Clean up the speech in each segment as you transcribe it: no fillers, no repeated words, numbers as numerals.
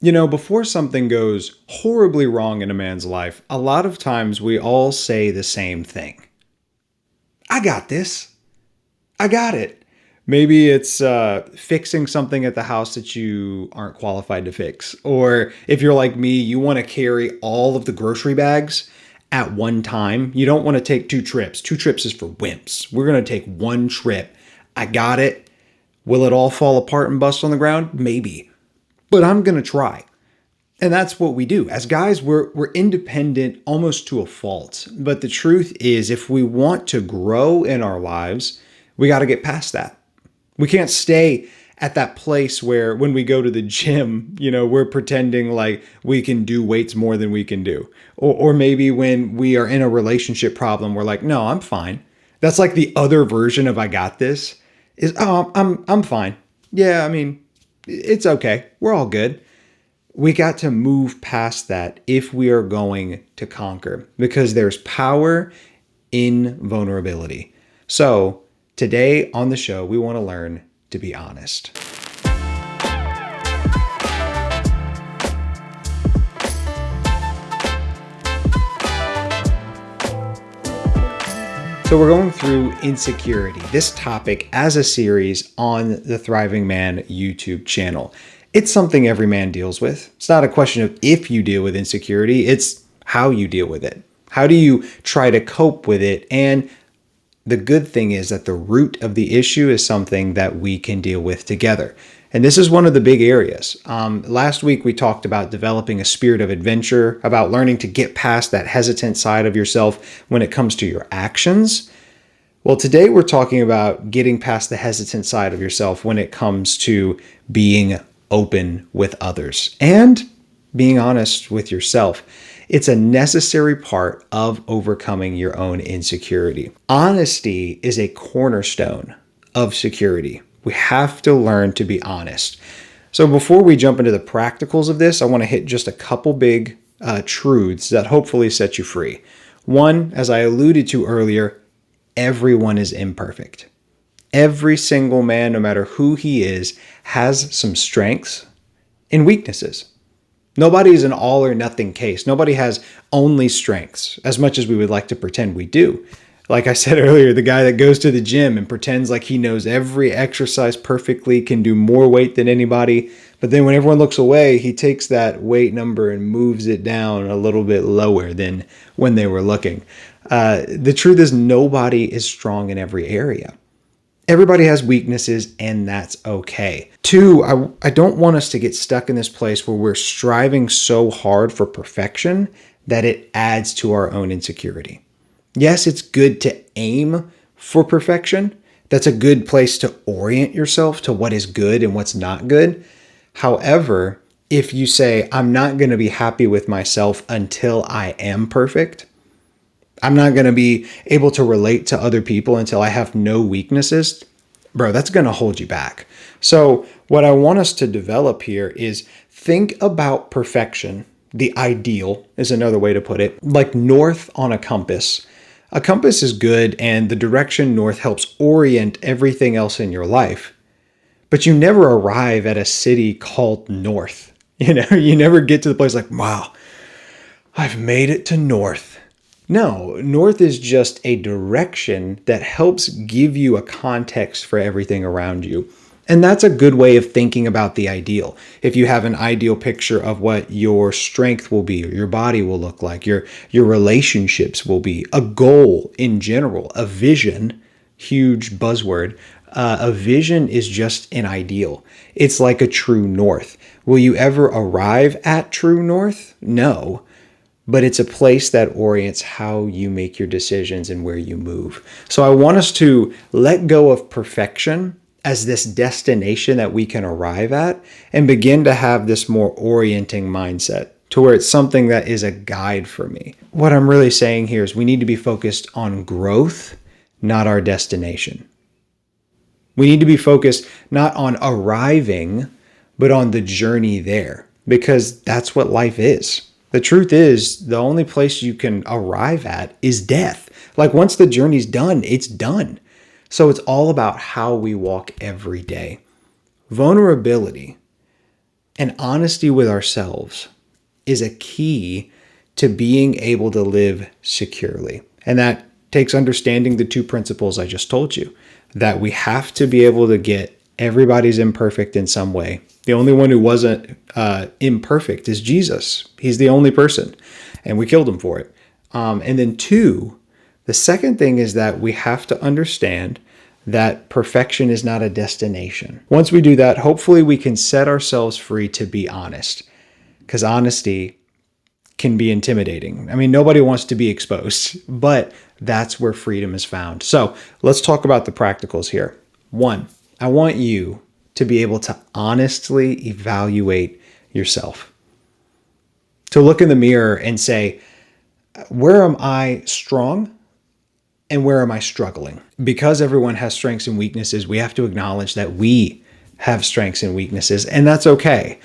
Before something goes horribly wrong in a man's life, a lot of times we all say the same thing. I got this. I got it. Maybe it's fixing something at the house that you aren't qualified to fix. Or if you're like me, you want to carry all of the grocery bags at one time. You don't want to take two trips. Two trips is for wimps. We're going to take one trip. I got it. Will it all fall apart and bust on the ground? Maybe. But I'm going to try. And that's what we do. As guys, we're independent almost to a fault. But the truth is, if we want to grow in our lives, we got to get past that. We can't stay at that place where when we go to the gym, we're pretending like we can do weights more than we can do. Or maybe when we are in a relationship problem, we're like, no, I'm fine. That's like the other version of I got this is, oh, I'm fine. Yeah, I mean, it's okay. We're all good. We got to move past that if we are going to conquer, because there's power in vulnerability. So today on the show, we want to learn to be honest. So we're going through insecurity, this topic as a series on the Thriving Man YouTube channel. It's something every man deals with. It's not a question of if you deal with insecurity, it's how you deal with it. How do you try to cope with it? And the good thing is that the root of the issue is something that we can deal with together. And this is one of the big areas. Last week, we talked about developing a spirit of adventure, about learning to get past that hesitant side of yourself when it comes to your actions. Well, today we're talking about getting past the hesitant side of yourself when it comes to being open with others and being honest with yourself. It's a necessary part of overcoming your own insecurity. Honesty is a cornerstone of security. We have to learn to be honest. So before we jump into the practicals of this, I want to hit just a couple big truths that hopefully set you free. One, as I alluded to earlier, everyone is imperfect. Every single man, no matter who he is, has some strengths and weaknesses. Nobody is an all or nothing case. Nobody has only strengths, as much as we would like to pretend we do. Like I said earlier, the guy that goes to the gym and pretends like he knows every exercise perfectly, can do more weight than anybody, but then when everyone looks away, he takes that weight number and moves it down a little bit lower than when they were looking. The truth is, nobody is strong in every area. Everybody has weaknesses, and that's okay. Two, I don't want us to get stuck in this place where we're striving so hard for perfection that it adds to our own insecurity. Yes, it's good to aim for perfection. That's a good place to orient yourself to what is good and what's not good. However, if you say, I'm not going to be happy with myself until I am perfect, I'm not going to be able to relate to other people until I have no weaknesses, bro, that's going to hold you back. So what I want us to develop here is think about perfection. The ideal is another way to put it, like north on a compass. A compass is good, and the direction north helps orient everything else in your life. But you never arrive at a city called north. You never get to the place like, wow, I've made it to north. No, north is just a direction that helps give you a context for everything around you. And that's a good way of thinking about the ideal. If you have an ideal picture of what your strength will be, or your body will look like, your relationships will be, a goal in general, a vision, huge buzzword. A vision is just an ideal. It's like a true north. Will you ever arrive at true north? No. But it's a place that orients how you make your decisions and where you move. So I want us to let go of perfection as this destination that we can arrive at and begin to have this more orienting mindset to where it's something that is a guide for me. What I'm really saying here is we need to be focused on growth, not our destination. We need to be focused not on arriving, but on the journey there, because that's what life is. The truth is, the only place you can arrive at is death. Like once the journey's done, it's done. So it's all about how we walk every day. Vulnerability And honesty with ourselves is a key to being able to live securely. And that takes understanding the two principles I just told you, that we have to be able to get everybody's imperfect in some way. The only one who wasn't imperfect is Jesus. He's the only person, and we killed him for it. And then two, the second thing is that we have to understand that perfection is not a destination. Once we do that, hopefully we can set ourselves free to be honest, because honesty can be intimidating. I mean, nobody wants to be exposed, but that's where freedom is found. So let's talk about the practicals here. One, I want you to be able to honestly evaluate yourself, to look in the mirror and say, where am I strong and where am I struggling? Because everyone has strengths and weaknesses, we have to acknowledge that we have strengths and weaknesses, and that's okay.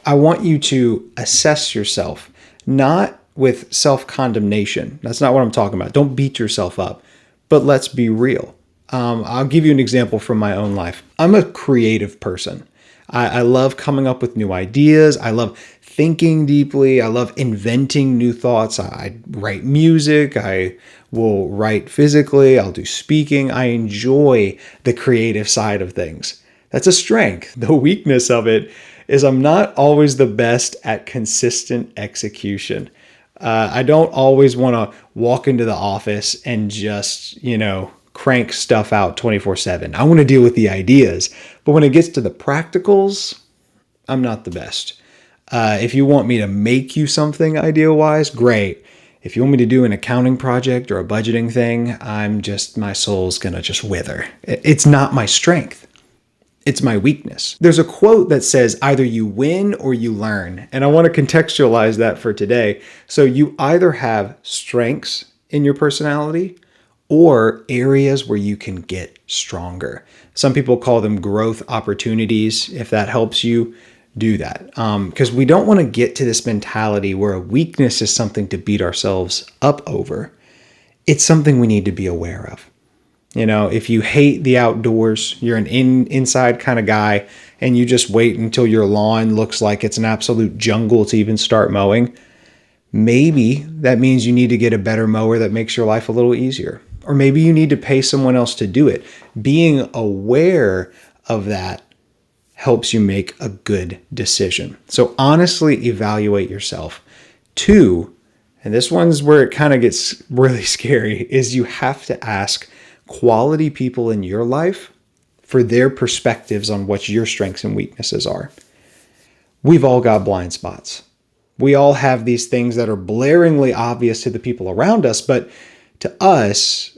I want you to assess yourself, not with self-condemnation. That's not what I'm talking about. Don't beat yourself up, but let's be real. I'll give you an example from my own life. I'm a creative person. I love coming up with new ideas. I love thinking deeply. I love inventing new thoughts. I write music. I will write physically. I'll do speaking. I enjoy the creative side of things. That's a strength. The weakness of it is I'm not always the best at consistent execution. I don't always want to walk into the office and just, crank stuff out 24/7. I want to deal with the ideas, but when it gets to the practicals, I'm not the best. If you want me to make you something idea-wise, great. If you want me to do an accounting project or a budgeting thing, my soul's going to just wither. It's not my strength. It's my weakness. There's a quote that says, either you win or you learn. And I want to contextualize that for today. So you either have strengths in your personality or areas where you can get stronger. Some people call them growth opportunities. If that helps you, do that. Because we don't want to get to this mentality where a weakness is something to beat ourselves up over. It's something we need to be aware of. If you hate the outdoors, you're an inside kind of guy, and you just wait until your lawn looks like it's an absolute jungle to even start mowing, maybe that means you need to get a better mower that makes your life a little easier. Or maybe you need to pay someone else to do it. Being aware of that helps you make a good decision. So honestly evaluate yourself. Two, and this one's where it kind of gets really scary, is you have to ask quality people in your life for their perspectives on what your strengths and weaknesses are. We've all got blind spots. We all have these things that are blaringly obvious to the people around us, but to us,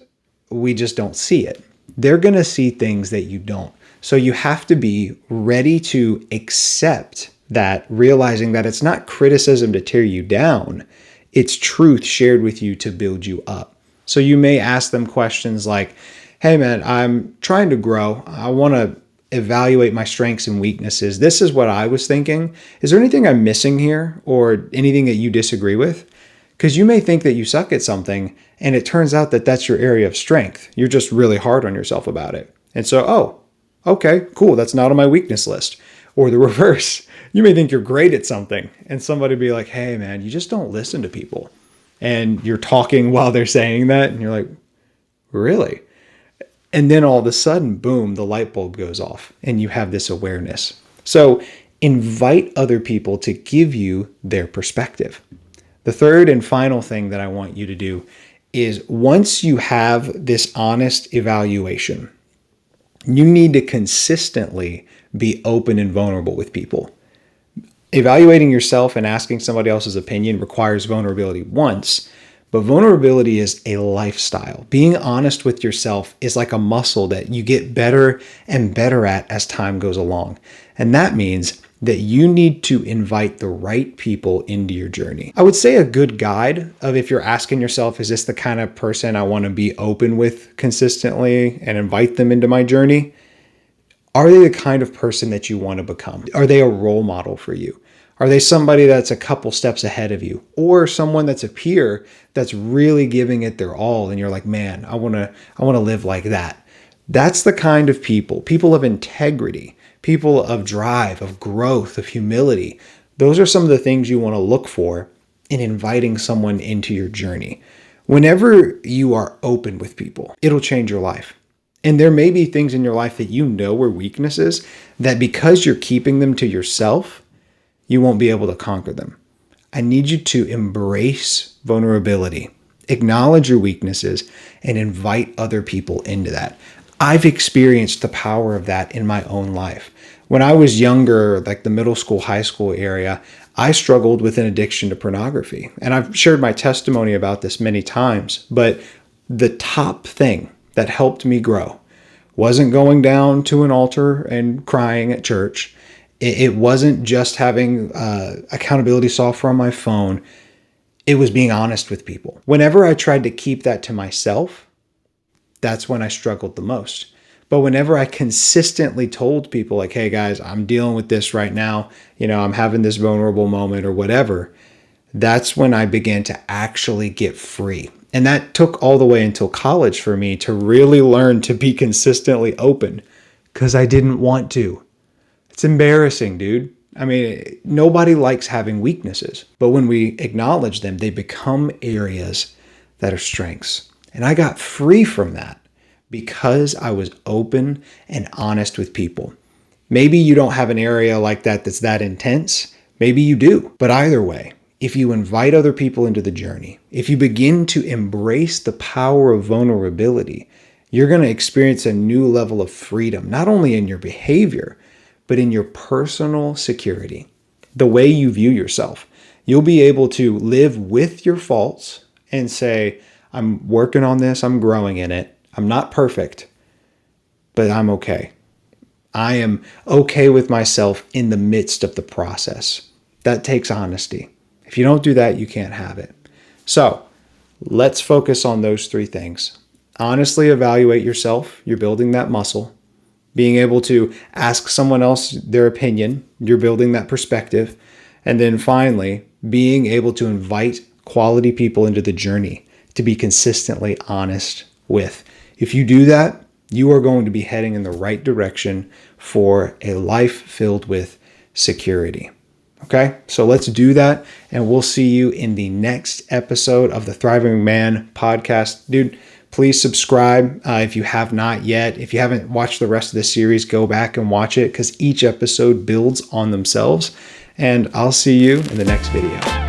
we just don't see it. They're going to see things that you don't. So you have to be ready to accept that, realizing that it's not criticism to tear you down. It's truth shared with you to build you up. So you may ask them questions like, hey man, I'm trying to grow. I want to evaluate my strengths and weaknesses. This is what I was thinking. Is there anything I'm missing here or anything that you disagree with? Because you may think that you suck at something and it turns out that that's your area of strength. You're just really hard on yourself about it. And so, okay, cool. That's not on my weakness list. Or the reverse. You may think you're great at something and somebody be like, hey man, you just don't listen to people. And you're talking while they're saying that. And you're like, really? And then all of a sudden, boom, the light bulb goes off and you have this awareness. So invite other people to give you their perspective. The third and final thing that I want you to do is, once you have this honest evaluation, you need to consistently be open and vulnerable with people. Evaluating yourself and asking somebody else's opinion requires vulnerability once, but vulnerability is a lifestyle. Being honest with yourself is like a muscle that you get better and better at as time goes along. And that means that you need to invite the right people into your journey. I would say a good guide of, if you're asking yourself, is this the kind of person I want to be open with consistently and invite them into my journey? Are they the kind of person that you want to become? Are they a role model for you? Are they somebody that's a couple steps ahead of you, or someone that's a peer that's really giving it their all and you're like, man, I want to live like that? That's the kind of people of integrity, people of drive, of growth, of humility. Those are some of the things you want to look for in inviting someone into your journey. Whenever you are open with people, it'll change your life. And there may be things in your life that you know are weaknesses that because you're keeping them to yourself, you won't be able to conquer them. I need you to embrace vulnerability, acknowledge your weaknesses, and invite other people into that. I've experienced the power of that in my own life. When I was younger, like the middle school, high school area, I struggled with an addiction to pornography. And I've shared my testimony about this many times, but the top thing that helped me grow wasn't going down to an altar and crying at church. It wasn't just having accountability software on my phone. It was being honest with people. Whenever I tried to keep that to myself, that's when I struggled the most. But whenever I consistently told people like, hey guys, I'm dealing with this right now, I'm having this vulnerable moment or whatever, that's when I began to actually get free. And that took all the way until college for me to really learn to be consistently open because I didn't want to. It's embarrassing, dude. I mean, nobody likes having weaknesses, but when we acknowledge them, they become areas that are strengths. And I got free from that because I was open and honest with people. Maybe you don't have an area like that that's that intense. Maybe you do. But either way, if you invite other people into the journey, if you begin to embrace the power of vulnerability, you're going to experience a new level of freedom, not only in your behavior, but in your personal security, the way you view yourself. You'll be able to live with your faults and say, I'm working on this, I'm growing in it. I'm not perfect, but I'm okay. I am okay with myself in the midst of the process. That takes honesty. If you don't do that, you can't have it. So let's focus on those three things. Honestly evaluate yourself. You're building that muscle. Being able to ask someone else their opinion, you're building that perspective. And then finally, being able to invite quality people into the journey to be consistently honest with. If you do that, you are going to be heading in the right direction for a life filled with security. Okay, so let's do that. And we'll see you in the next episode of the Thriving Man podcast. Dude, please subscribe if you have not yet. If you haven't watched the rest of the series, go back and watch it because each episode builds on themselves. And I'll see you in the next video.